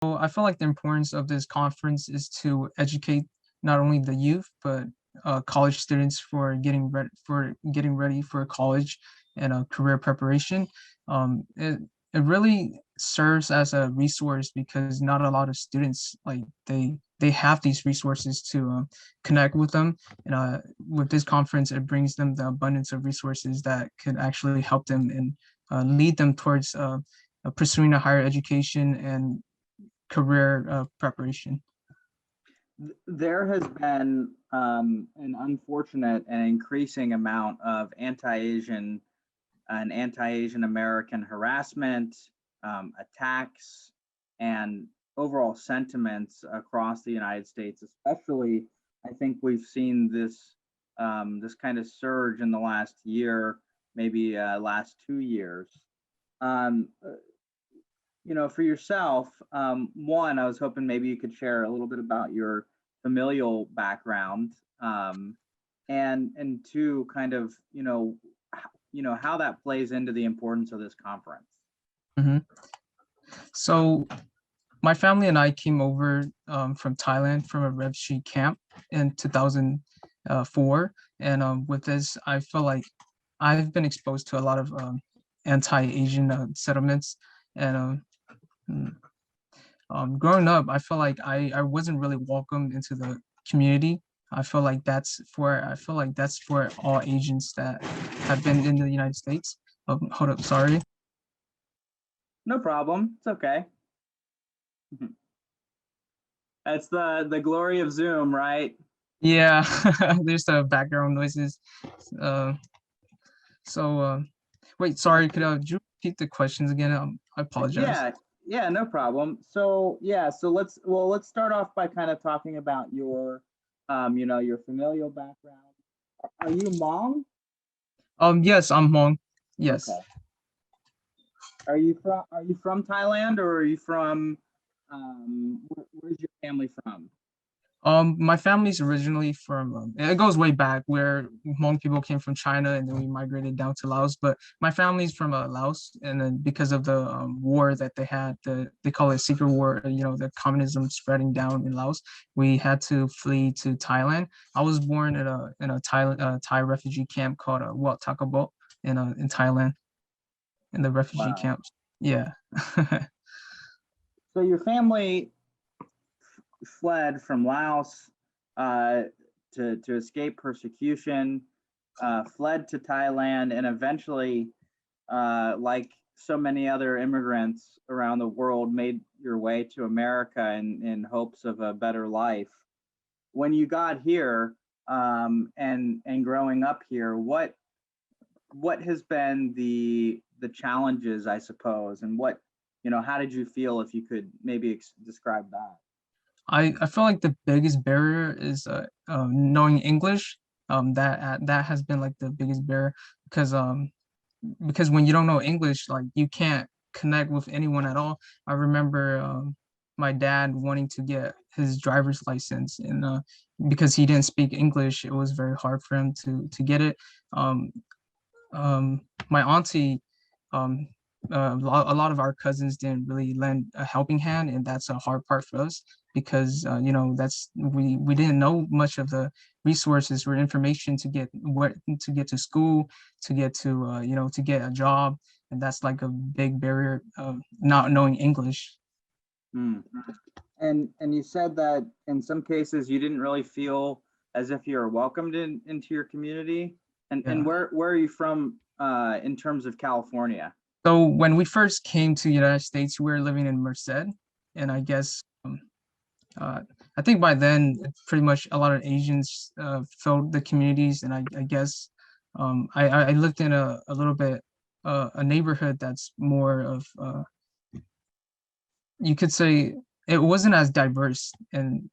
So I feel like the importance of this conference is to educate not only the youth but college students for getting ready for college and career preparation. It really serves as a resource because not a lot of students like they have these resources to connect with them. And with this conference, it brings them the abundance of resources that could actually help them and lead them towards pursuing a higher education and career preparation. There has been an unfortunate and increasing amount of anti-Asian and anti-Asian American harassment, attacks, and overall sentiments across the United States. Especially, I think we've seen this kind of surge in the last year, maybe last 2 years. Um, for yourself, one, I was hoping maybe you could share a little bit about your familial background, and two, kind of, how that plays into the importance of this conference. Mm-hmm. So my family and I came over from Thailand from a refugee camp in 2004, and with this, I feel like I've been exposed to a lot of anti-Asian settlements, and mm, growing up, I feel like I wasn't really welcomed into the community. I feel like that's for all Asians that have been in the United States. Hold up, sorry. No problem. It's okay. That's the glory of Zoom, right? Yeah, there's the background noises. Uh, so wait, sorry, could you repeat the questions again? I apologize. Yeah, no problem. So yeah, so let's start off by kind of talking about your familial background. Are you Hmong? Yes, I'm Hmong. Yes. Okay. Are you from Thailand, or are you from where's your family from? My family's originally from, it goes way back where Hmong people came from China and then we migrated down to Laos. But my family's from Laos, and then because of the war that they had, they call it secret war, the communism spreading down in Laos, we had to flee to Thailand. I was born in a Thai refugee camp called Wat Takabot in Thailand, in the refugee Wow. camps. Yeah. So your family fled from Laos uh, to escape persecution, fled to Thailand, and eventually, like so many other immigrants around the world, made your way to America in hopes of a better life. When you got here, and growing up here, what has been the challenges, I suppose, and how did you feel, if you could maybe describe that? I feel like the biggest barrier is knowing English. That has been like the biggest barrier because when you don't know English, like you can't connect with anyone at all. I remember my dad wanting to get his driver's license, and because he didn't speak English, it was very hard for him to get it. Um, my auntie, um, a lot of our cousins didn't really lend a helping hand, and that's a hard part for us because that's we didn't know much of the resources or information to get to school, to get to to get a job, and that's like a big barrier of not knowing English. Hmm. And you said that in some cases you didn't really feel as if you were welcomed into your community. And Yeah. where are you from in terms of California? So when we first came to the United States, we were living in Merced, and I guess uh, I think by then pretty much a lot of Asians filled the communities, and I guess I lived in a little bit a neighborhood that's more of you could say it wasn't as diverse, and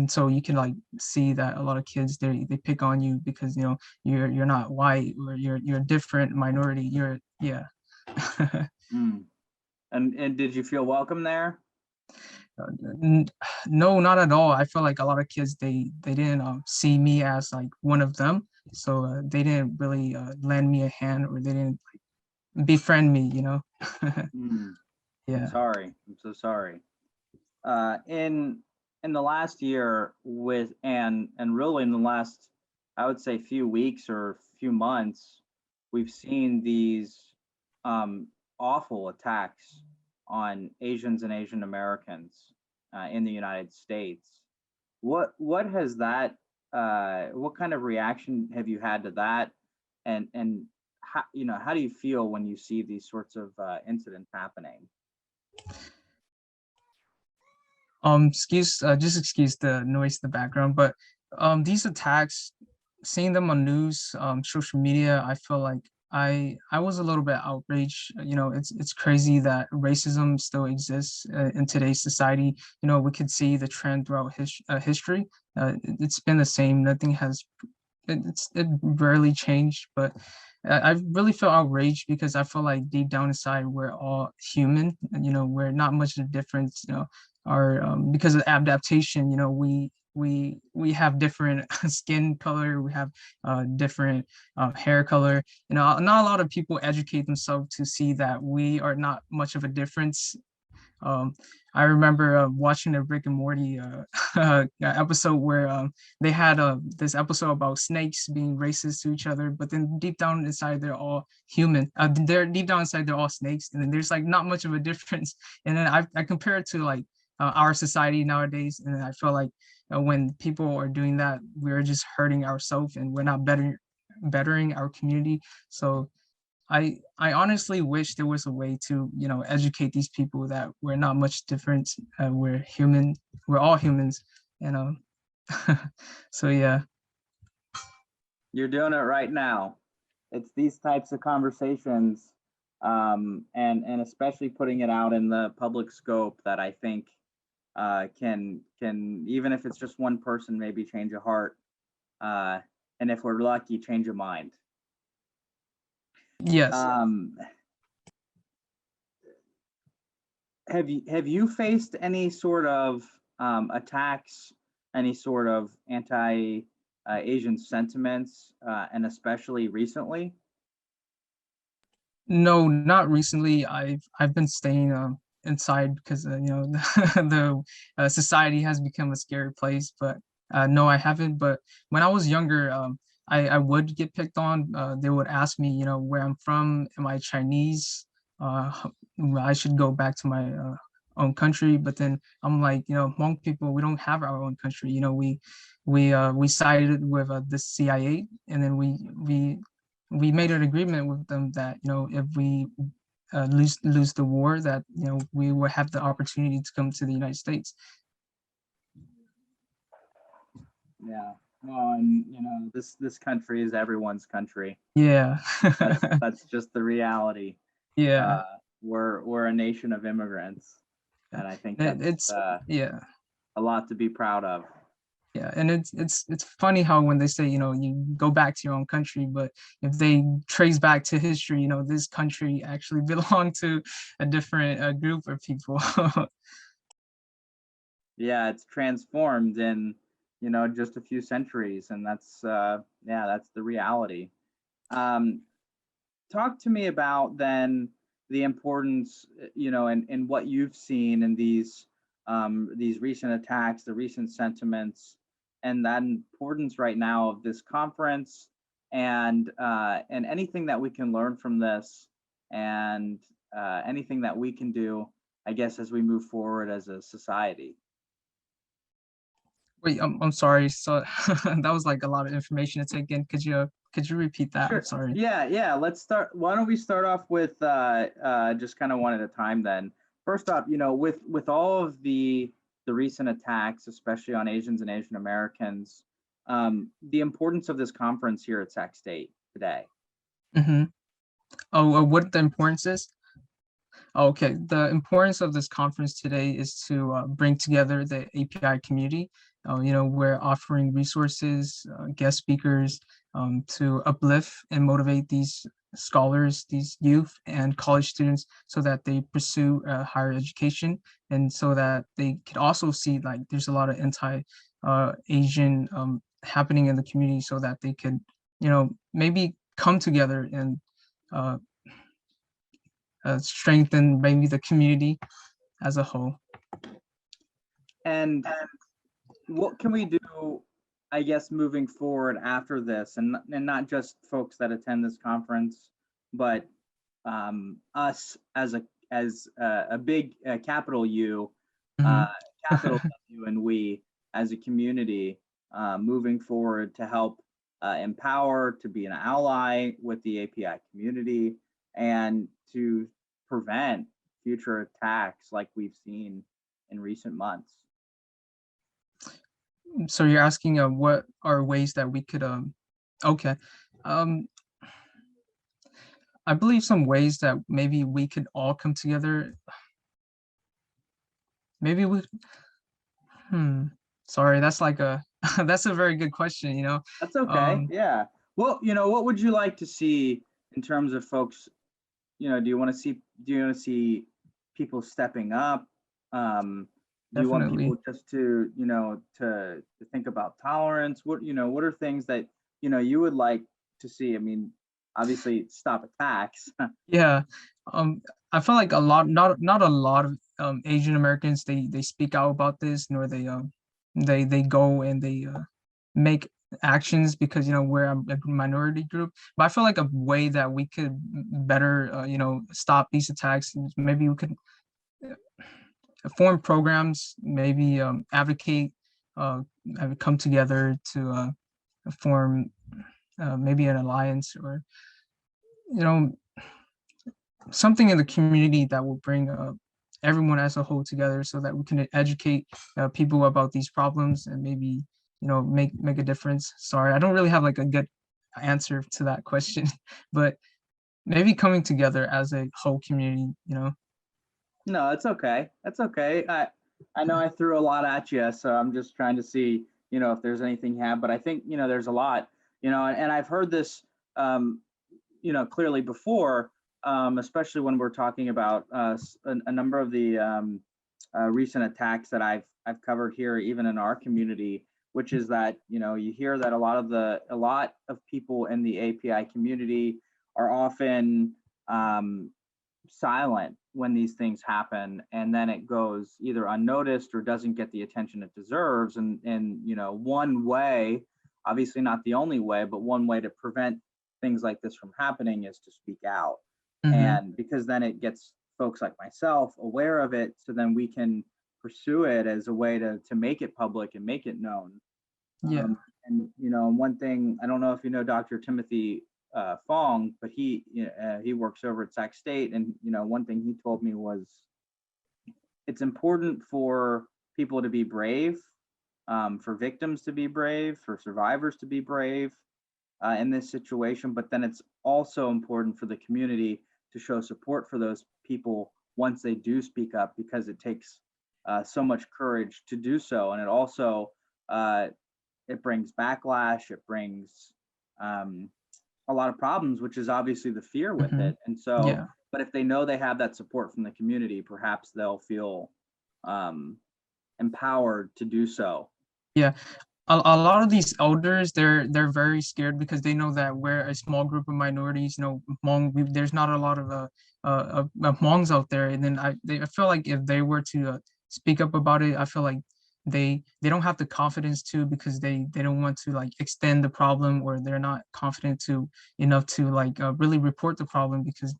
so you can like see that a lot of kids they pick on you because you're not white, or you're a different minority, you're yeah. Hmm. And did you feel welcome there? N- no, not at all. I feel like a lot of kids they didn't see me as like one of them, so they didn't really lend me a hand, or they didn't like, befriend me. Hmm. I'm Yeah. sorry. I'm so sorry. In the last year with and really in the last, I would say, few weeks or few months, we've seen these um, awful attacks on Asians and Asian Americans in the United States. What has that what kind of reaction have you had to that, and how, how do you feel when you see these sorts of incidents happening? Just excuse the noise in the background, but these attacks, seeing them on news, social media, I feel like I was a little bit outraged. It's crazy that racism still exists in today's society. We could see the trend throughout history. It's been the same. Nothing has it rarely changed, but I really feel outraged because I feel like deep down inside we're all human. We're not much of a difference. Our Because of adaptation, we have different skin color, we have different hair color. Not a lot of people educate themselves to see that we are not much of a difference. um, I remember watching a Rick and Morty episode where they had this episode about snakes being racist to each other, but then deep down inside they're all human. They're deep down inside they're all snakes, and then there's like not much of a difference. And then I compare it to like our society nowadays, and I feel like when people are doing that, we're just hurting ourselves, and we're not bettering our community. So I honestly wish there was a way to, educate these people that we're not much different. We're human. We're all humans. And so yeah. You're doing it right now. It's these types of conversations, and especially putting it out in the public scope that I think can, even if it's just one person, maybe change a heart, uh, and if we're lucky, change a mind. Yes. Um, have you faced any sort of attacks, any sort of anti Asian sentiments, and especially recently? No, not recently. I've been staying inside because the society has become a scary place. But no, I haven't. But when I was younger, I would get picked on. They would ask me, where I'm from. Am I Chinese? I should go back to my own country. But then I'm like, Hmong people, we don't have our own country. We sided with the CIA, and then we made an agreement with them that if we lose the war, that we will have the opportunity to come to the United States. Yeah. Well, and this country is everyone's country. Yeah. That's just the reality. Yeah. Uh, we're a nation of immigrants, and I think that's It's yeah. a lot to be proud of. Yeah, and it's funny how when they say you go back to your own country, but if they trace back to history, this country actually belonged to a different group of people. Yeah, it's transformed in just a few centuries, and that's yeah, that's the reality. Um, Talk to me about then the importance, and what you've seen in these recent attacks, the recent sentiments, and that importance right now of this conference, and anything that we can learn from this, and anything that we can do, I guess, as we move forward as a society. Wait, I'm sorry. So that was like a lot of information to take in. Could you repeat that? I'm Sure. sorry. Yeah, yeah. Let's start. Why don't we start off with just kind of one at a time then? First off, with all of the recent attacks, especially on Asians and Asian Americans, the importance of this conference here at Sac State today. Mm-hmm. Oh, what the importance is? Okay, the importance of this conference today is to bring together the API community. We're offering resources, guest speakers, to uplift and motivate these scholars, these youth and college students, so that they pursue higher education, and so that they could also see like there's a lot of anti-Asian happening in the community, so that they could, maybe come together and uh, strengthen maybe the community as a whole. And what can we do, I guess, moving forward after this, and not just folks that attend this conference, but us as a big capital U, uh, Mhm. capital W, and we as a community moving forward to help empower, to be an ally with the API community, and to prevent future attacks like we've seen in recent months. So you're asking what are ways that we could okay. Um I believe some ways that maybe we could all come together. Maybe we hmm sorry, that's like a that's a very good question, you know. That's okay. Um Yeah. Well, what would you like to see in terms of folks? Do you want to see people stepping up? Do you want Definitely. people just to, to think about tolerance? What are things that, you would like to see? I mean, obviously stop attacks. Yeah. Um, I feel like a lot, not a lot of Asian Americans they speak out about this, nor they go and they make actions because we're a minority group. But I feel like a way that we could better stop these attacks is maybe we could form programs, maybe advocate, come together to form maybe an alliance or you know something in the community that will bring everyone as a whole together so that we can educate people about these problems and maybe make a difference. Sorry, I don't really have like a good answer to that question, but maybe coming together as a whole community, No, it's okay. That's okay. I know I threw a lot at you, so I'm just trying to see, if there's anything you have. But I think, there's a lot, and I've heard this, clearly before, especially when we're talking about a number of the recent attacks that I've covered here, even in our community, which is that you hear that a lot of people in the API community are often silent when these things happen, and then it goes either unnoticed or doesn't get the attention it deserves. And one way, obviously not the only way, but one way to prevent things like this from happening is to speak out. hmm And because then it gets folks like myself aware of it, so then we can pursue it as a way to make it public and make it known. yeah. And one thing, I don't know if you know Dr. Timothy Fong, but he works over at Sac State, and one thing he told me was it's important for people to be brave, for victims to be brave, for survivors to be brave in this situation, but then it's also important for the community to show support for those people once they do speak up, because it takes so much courage to do so, and it also uh, it brings backlash, it brings a lot of problems, which is obviously the fear with hmm it. And so, yeah. but if they know they have that support from the community, perhaps they'll feel um, empowered to do so. Yeah, a lot of these elders they're very scared because they know that we're a small group of minorities. There's not a lot of Hmongs out there, and then I feel like if they were to speak up about it, I feel like they don't have the confidence to, because they don't want to like extend the problem, or they're not confident to enough to like really report the problem, because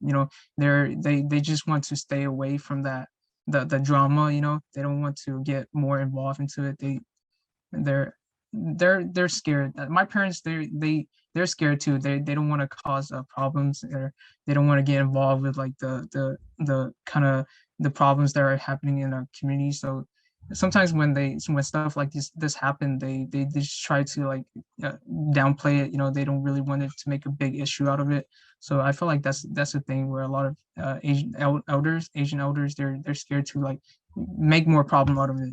they just want to stay away from that the drama. They don't want to get more involved into it. They're they're scared. My parents, they're scared too. They don't want to cause problems, or they don't want to get involved with like the kind of the problems that are happening in our community. So sometimes when stuff like this happen, they just try to like downplay it. They don't really want it to make a big issue out of it. So I feel like that's the thing where a lot of Asian elders, they're scared to like make more problem out of it.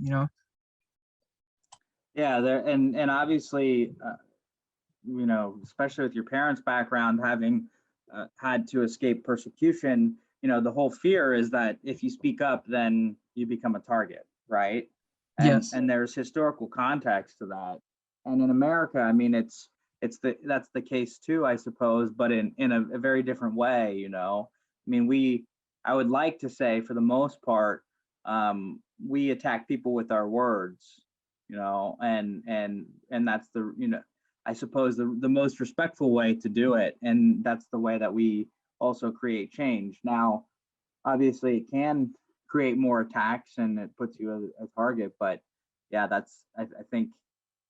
Yeah, there and obviously, especially with your parents' background, having had to escape persecution, the whole fear is that if you speak up, then you become a target, right? And Yes. and there's historical context to that. And in America, I mean, that's the case too, I suppose, but in a very different way. I mean, I would like to say for the most part, we attack people with our words, and that's I suppose the most respectful way to do it, and that's the way that we also create change. Now, obviously, it can create more attacks and it puts you as a target, but yeah, I think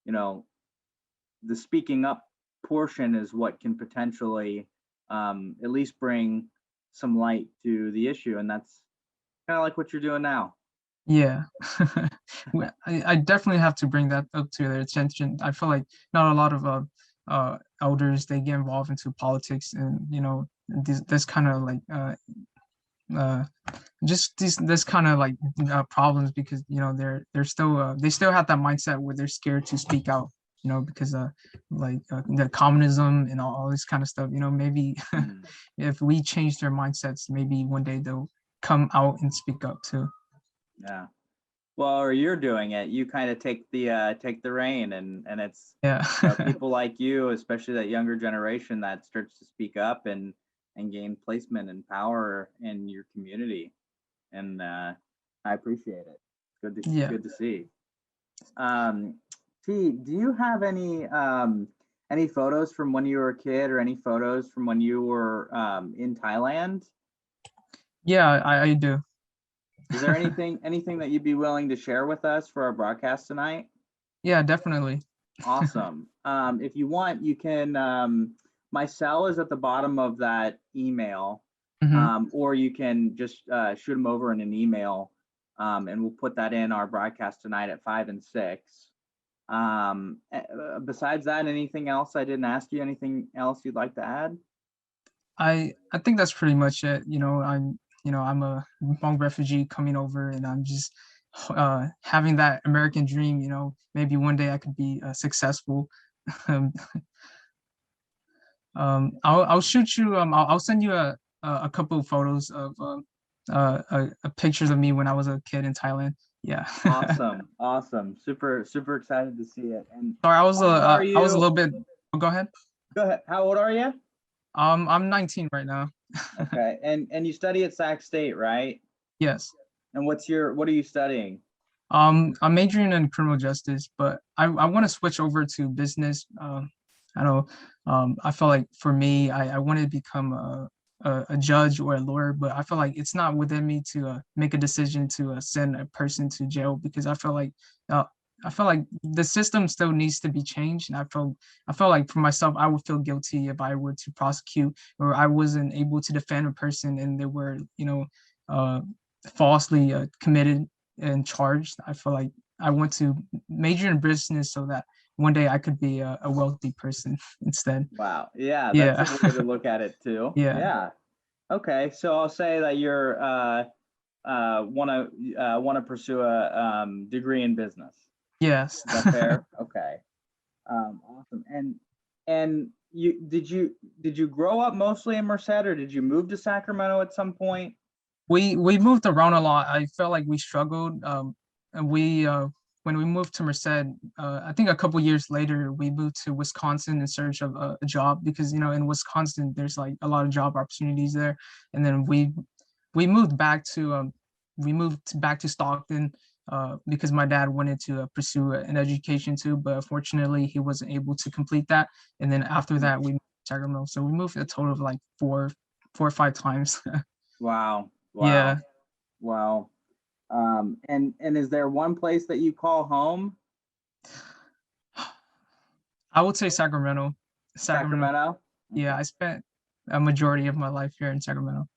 you know the speaking up portion is what can potentially at least bring some light to the issue, and that's kind of like what you're doing now. Yeah. I definitely have to bring that up to their attention. I feel like not a lot of elders, they get involved into politics, and this kind of like uh just this kind of like problems, because they're still they still have that mindset where they're scared to speak out, because like the communism and all this kind of stuff. Maybe Mm, if we change their mindsets, maybe one day they'll come out and speak up too. yeah. Well, or you're doing it. You kind of take the reign, and it's Yeah. people like you, especially that younger generation, that starts to speak up and gain placement and power in your community. And I appreciate it. Yeah. Good to see. Um, T, do you have any photos from when you were a kid, or any photos from when you were in Thailand? Yeah, I do. Is there anything that you'd be willing to share with us for our broadcast tonight? Yeah, definitely. Awesome. If you want, you can. My cell is at the bottom of that email, Hmm. or you can just shoot them over in an email, and we'll put that in our broadcast tonight at 5 and 6. Besides that, anything else I didn't ask you? Anything else you'd like to add? I think that's pretty much it. I'm a Hmong refugee coming over, and I'm just having that American dream. Maybe one day I could be successful. um, I'll shoot you. I'll send you a couple of photos of pictures of me when I was a kid in Thailand. Yeah. Awesome, awesome, super excited to see it. And Sorry, how old are I was a you? little bit. Oh, go ahead. Go ahead. How old are you? I'm 19 right now. Okay, and you study at Sac State, right? Yes. And what are you studying? I'm majoring in criminal justice, but I want to switch over to business. I know. I feel like for me, I want to become a judge or a lawyer, but I feel like it's not within me to make a decision to send a person to jail, because uh, I feel like the system still needs to be changed, and I feel like for myself, I would feel guilty if I were to prosecute, or I wasn't able to defend a person and they were uh, falsely committed and charged. I feel like I want to major in business so that one day I could be a wealthy person instead. Wow. Yeah, that's Yeah. a way to look at it too. Yeah. Yeah. Okay. So I'll say that you're want to pursue a degree in business. Yes. Is that fair? Okay. Awesome. And did you grow up mostly in Merced, or did you move to Sacramento at some point? We moved around a lot. I felt like we struggled. And we when we moved to Merced, I think a couple years later we moved to Wisconsin in search of a job, because in Wisconsin there's like a lot of job opportunities there. And then we moved back to Stockton, because my dad wanted to pursue an education too, but unfortunately he wasn't able to complete that. And then after Hmm. that we moved to Sacramento. So we moved a total of like four or five times. Wow. Yeah. Wow. Wow. And is there one place that you call home? I would say Sacramento. Sacramento. Sacramento? Yeah, Okay. I spent a majority of my life here in Sacramento.